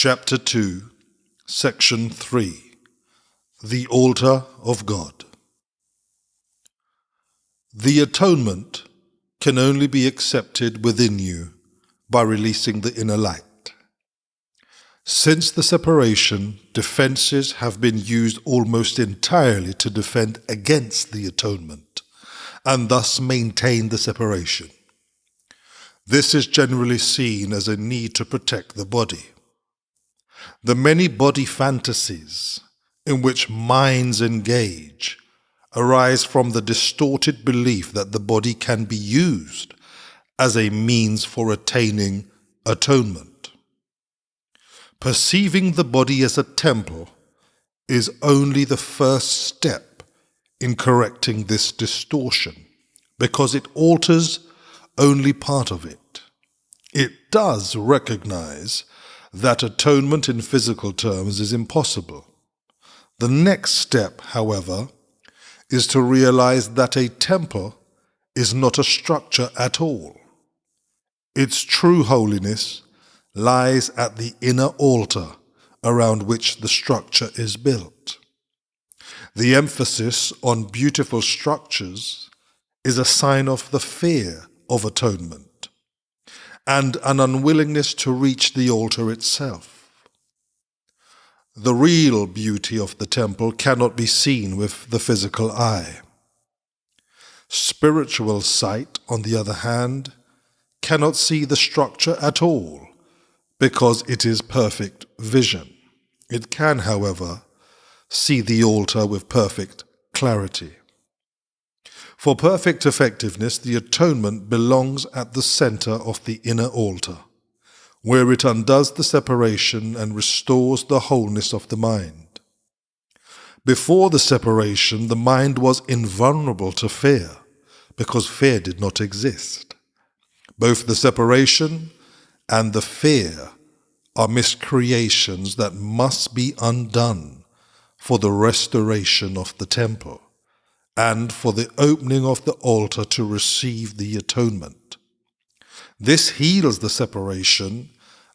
Chapter 2, Section 3, The Altar of God. The atonement can only be accepted within you by releasing the inner light. Since the separation, defenses have been used almost entirely to defend against the atonement, and thus maintain the separation. This is generally seen as a need to protect the body. The many body fantasies in which minds engage arise from the distorted belief that the body can be used as a means for attaining atonement. Perceiving the body as a temple is only the first step in correcting this distortion, because it alters only part of it. It does recognize that atonement in physical terms is impossible. The next step, however, is to realize that a temple is not a structure at all. Its true holiness lies at the inner altar around which the structure is built. The emphasis on beautiful structures is a sign of the fear of atonement and an unwillingness to reach the altar itself. The real beauty of the temple cannot be seen with the physical eye. Spiritual sight, on the other hand, cannot see the structure at all because it is perfect vision. It can, however, see the altar with perfect clarity. For perfect effectiveness, the atonement belongs at the center of the inner altar, where it undoes the separation and restores the wholeness of the mind. Before the separation, the mind was invulnerable to fear, because fear did not exist. Both the separation and the fear are miscreations that must be undone for the restoration of the temple and for the opening of the altar to receive the atonement. This heals the separation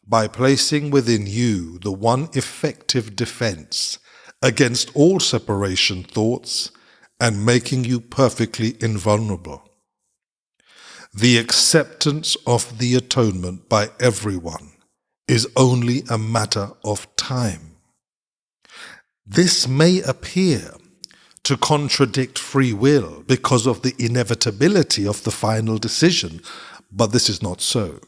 by placing within you the one effective defense against all separation thoughts and making you perfectly invulnerable. The acceptance of the atonement by everyone is only a matter of time. This may appear to contradict free will because of the inevitability of the final decision, but this is not so.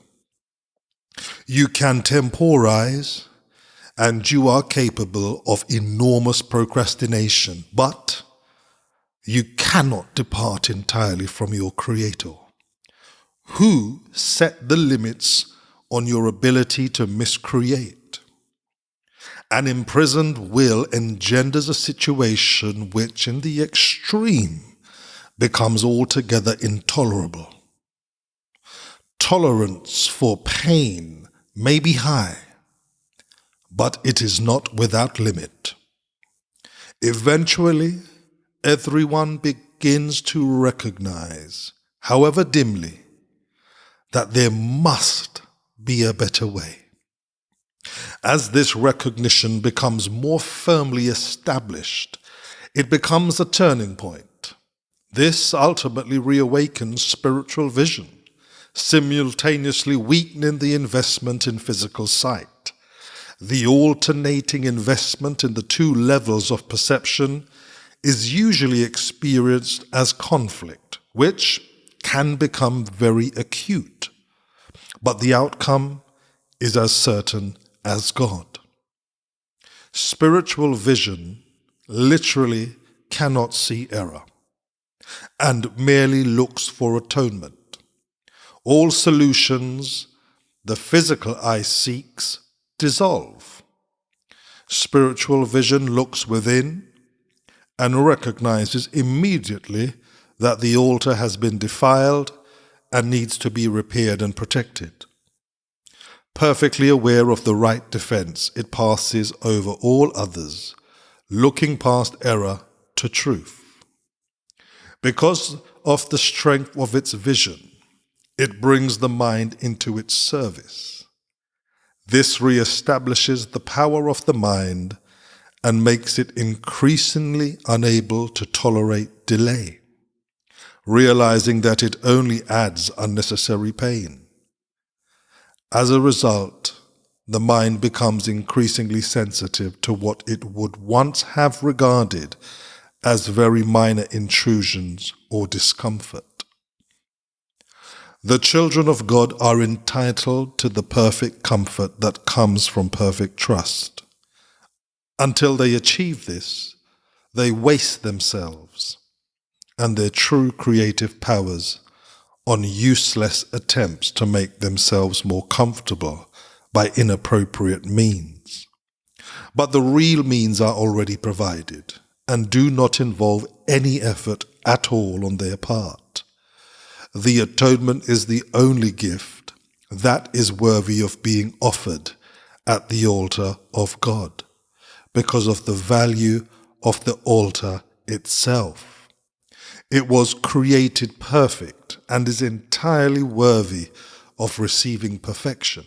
You can temporize, and you are capable of enormous procrastination, but you cannot depart entirely from your Creator, who set the limits on your ability to miscreate. An imprisoned will engenders a situation which, in the extreme, becomes altogether intolerable. Tolerance for pain may be high, but it is not without limit. Eventually, everyone begins to recognize, however dimly, that there must be a better way. As this recognition becomes more firmly established, it becomes a turning point. This ultimately reawakens spiritual vision, simultaneously weakening the investment in physical sight. The alternating investment in the two levels of perception is usually experienced as conflict, which can become very acute, but the outcome is as certain as God. Spiritual vision literally cannot see error and merely looks for atonement. All solutions the physical eye seeks dissolve. Spiritual vision looks within and recognizes immediately that the altar has been defiled and needs to be repaired and protected. Perfectly aware of the right defense, it passes over all others, looking past error to truth. Because of the strength of its vision, it brings the mind into its service. This re-establishes the power of the mind and makes it increasingly unable to tolerate delay, realizing that it only adds unnecessary pain. As a result, the mind becomes increasingly sensitive to what it would once have regarded as very minor intrusions or discomfort. The children of God are entitled to the perfect comfort that comes from perfect trust. Until they achieve this, they waste themselves and their true creative powers on useless attempts to make themselves more comfortable by inappropriate means. But the real means are already provided and do not involve any effort at all on their part. The atonement is the only gift that is worthy of being offered at the altar of God, because of the value of the altar itself. It was created perfect and is entirely worthy of receiving perfection.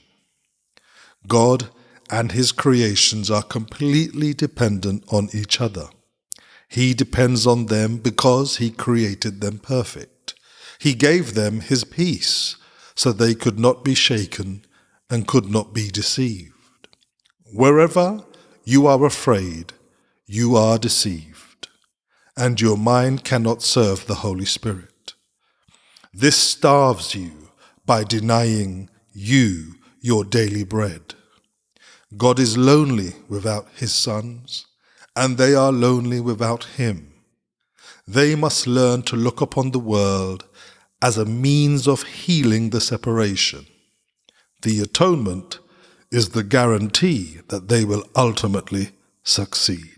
God and his creations are completely dependent on each other. He depends on them because he created them perfect. He gave them his peace so they could not be shaken and could not be deceived. Wherever you are afraid, you are deceived, and your mind cannot serve the Holy Spirit. This starves you by denying you your daily bread. God is lonely without his sons, and they are lonely without him. They must learn to look upon the world as a means of healing the separation. The atonement is the guarantee that they will ultimately succeed.